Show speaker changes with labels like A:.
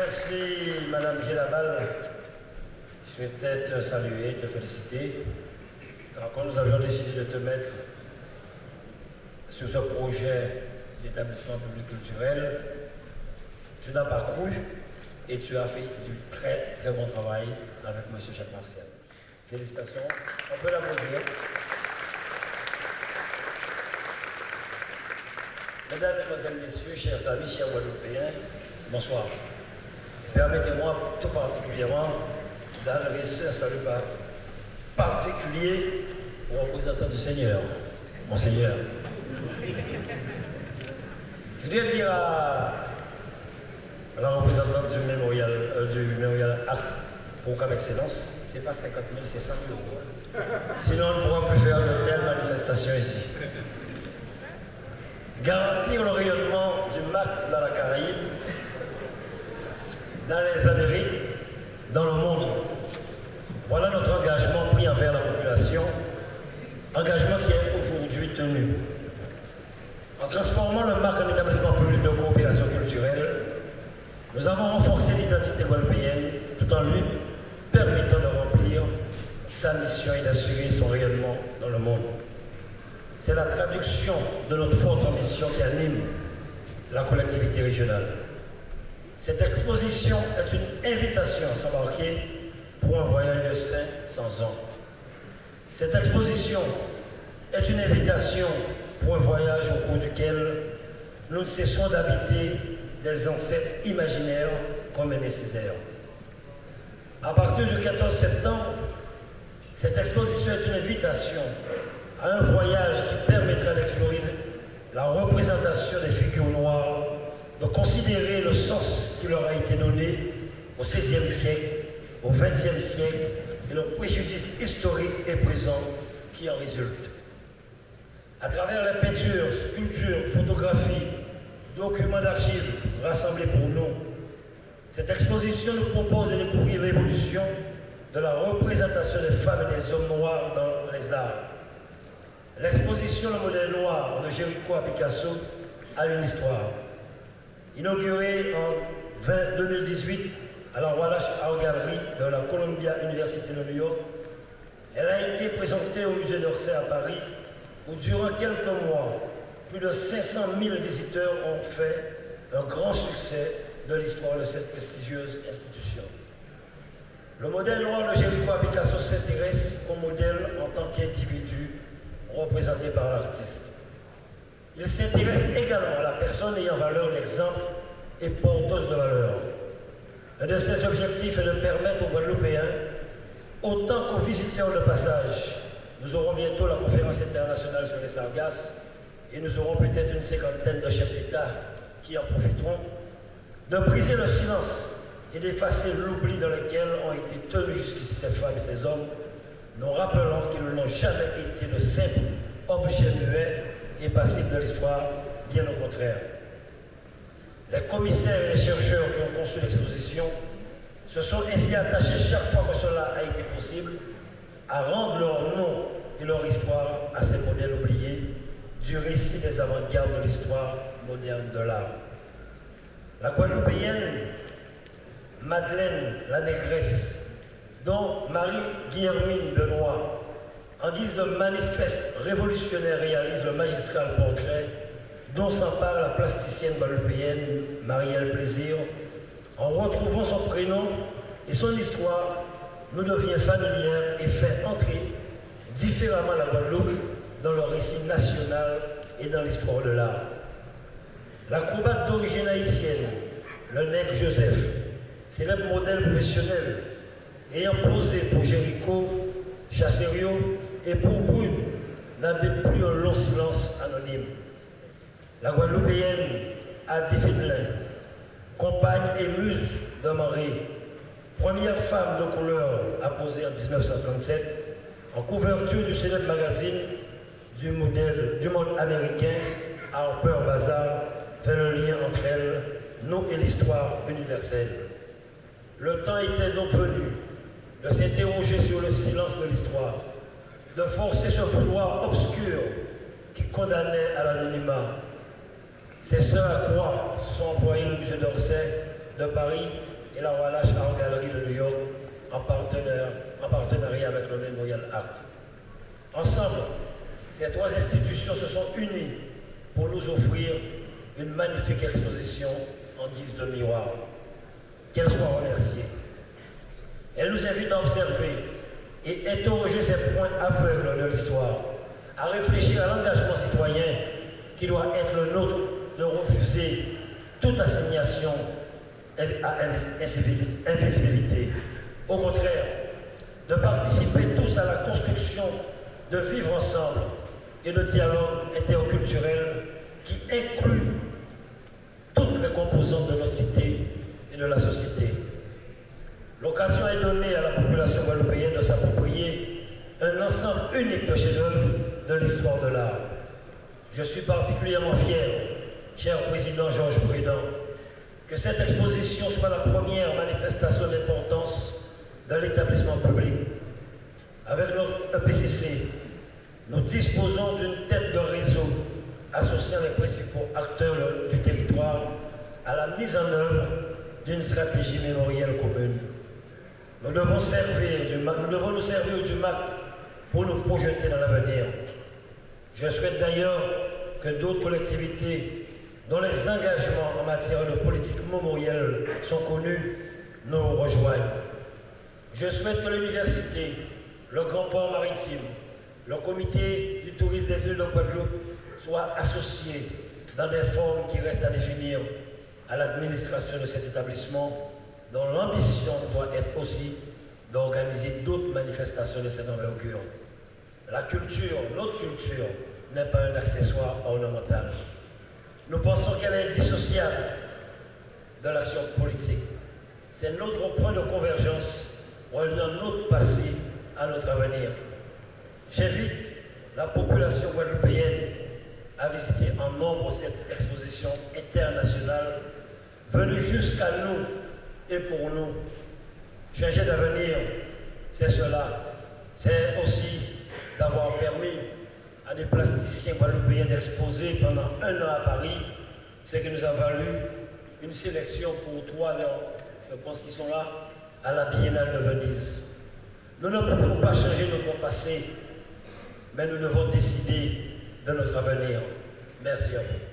A: Merci, Madame Gélaval. Je souhaitais te saluer, te féliciter. Quand nous avions décidé de te mettre sur ce projet d'établissement public culturel, tu n'as pas cru et tu as fait du très très bon travail avec M. Jacques Martial. Félicitations. On peut l'applaudir. Mesdames, Mesdemoiselles, Messieurs, chers amis, chers Guadeloupéens, bonsoir. Permettez-moi tout particulièrement d'adresser un salut particulier aux représentants du Seigneur, Monseigneur. Je voudrais dire à la représentante du Mémorial Acte pour Camp Excellence, c'est pas 50 000, c'est 100 000 euros. Sinon, on ne pourra plus faire de telles manifestations ici. Garantir le rayonnement du MACT dans la Caraïbe, dans les Amériques, dans le monde. Voilà notre engagement pris envers la population, engagement qui est aujourd'hui tenu. En transformant le MACT en établissement public de coopération culturelle, nous avons renforcé l'identité guadeloupéenne tout en lui permettant de remplir sa mission et d'assurer son rayonnement dans le monde. C'est la traduction de notre forte ambition qui anime la collectivité régionale. Cette exposition est une invitation à s'embarquer pour un voyage de 500 ans. Cette exposition est une invitation pour un voyage au cours duquel nous ne cessons d'habiter des ancêtres imaginaires comme Aimé Césaire. À partir du 14 septembre, cette exposition est une invitation à un voyage qui permettra d'explorer la représentation des figures noires, de considérer le sens qui leur a été donné au XVIe siècle, au XXe siècle et le préjudice historique et présent qui en résulte. À travers les peintures, sculptures, photographies, documents d'archives rassemblés pour nous, cette exposition nous propose de découvrir l'évolution de la représentation des femmes et des hommes noirs dans les arts. L'exposition Le modèle noir de Géricault à Picasso a une histoire. Inaugurée en 2018 à la Wallace Art Gallery de la Columbia University de New York, elle a été présentée au musée d'Orsay à Paris où durant quelques mois, plus de 500 000 visiteurs ont fait un grand succès de l'histoire de cette prestigieuse institution. Le modèle noir de Géricault à Picasso s'intéresse au modèle en tant qu'individu représenté par l'artiste. Il s'intéresse également à la personne ayant valeur d'exemple et porteuse de valeur. Un de ses objectifs est de permettre aux Guadeloupéens, autant qu'aux visiteurs de passage, nous aurons bientôt la conférence internationale sur les sargasses et nous aurons peut-être une cinquantaine de chefs d'État qui en profiteront, de briser le silence et d'effacer l'oubli dans lequel ont été tenus jusqu'ici ces femmes et ces hommes, nous rappelant qu'ils n'ont jamais été de simples objets muets et passifs de l'histoire, bien au contraire. Les commissaires et les chercheurs qui ont conçu l'exposition se sont ainsi attachés chaque fois que cela a été possible à rendre leur nom et leur histoire à ces modèles oubliés du récit des avant-gardes de l'histoire moderne de l'art. La Guadeloupéenne Madeleine la Négresse, dont Marie-Guillermine Benoît, en guise de manifeste révolutionnaire, réalise le magistral portrait dont s'empare la plasticienne guadeloupéenne Marielle Plaisir. En retrouvant son prénom et son histoire, nous devient familière et fait entrer différemment la Guadeloupe dans le récit national et dans l'histoire de l'art. L'acrobate d'origine haïtienne, le Nègre Joseph, célèbre modèle professionnel, ayant posé pour Géricault, Chasserio et pour Brune, n'habite plus un long silence anonyme. La Guadeloupéenne Adi Fidelin, compagne et muse de Marie, première femme de couleur à poser en 1937, en couverture du célèbre magazine du monde américain, Harper Bazaar, fait le lien entre elle, nous et l'histoire universelle. Le temps était donc venu de s'interroger sur le silence de l'histoire, de forcer ce vouloir obscur qui condamnait à l'anonymat. C'est ce à quoi sont employés le musée d'Orsay de Paris et la Wallace Art Gallery de New York en partenariat avec le Memorial Act. Ensemble, ces trois institutions se sont unies pour nous offrir une magnifique exposition en guise de miroir. Qu'elles soient remerciées. Elle nous invite à observer et interroger ces points aveugles de l'histoire, à réfléchir à l'engagement citoyen qui doit être le nôtre, de refuser toute assignation à invisibilité. Au contraire, de participer tous à la construction de vivre ensemble et de dialogue interculturel qui inclut toutes les composantes de notre cité et de la société. L'occasion est donnée à la population guadeloupéenne de s'approprier un ensemble unique de chefs-d'œuvre de l'histoire de l'art. Je suis particulièrement fier, cher président Georges Prudent, que cette exposition soit la première manifestation d'importance de l'établissement public. Avec notre EPCC, nous disposons d'une tête de réseau associant les principaux acteurs du territoire à la mise en œuvre d'une stratégie mémorielle commune. Nous devons nous servir du MACT pour nous projeter dans l'avenir. Je souhaite d'ailleurs que d'autres collectivités dont les engagements en matière de politique mémorielle sont connus nous rejoignent. Je souhaite que l'université, le Grand Port Maritime, le comité du tourisme des îles de Guadeloupe soient associés dans des formes qui restent à définir à l'administration de cet établissement, dont l'ambition doit être aussi d'organiser d'autres manifestations de cette envergure. La culture, notre culture, n'est pas un accessoire ornemental. Nous pensons qu'elle est indissociable de l'action politique. C'est notre point de convergence reliant notre passé à notre avenir. J'invite la population guadeloupéenne à visiter en nombre cette exposition internationale venue jusqu'à nous et pour nous. Changer d'avenir, c'est cela. C'est aussi d'avoir permis à des plasticiens guadeloupéens d'exposer pendant 1 an à Paris, ce qui nous a valu une sélection pour 3 ans, je pense qu'ils sont là, à la Biennale de Venise. Nous ne pouvons pas changer notre passé, mais nous devons décider de notre avenir. Merci à vous.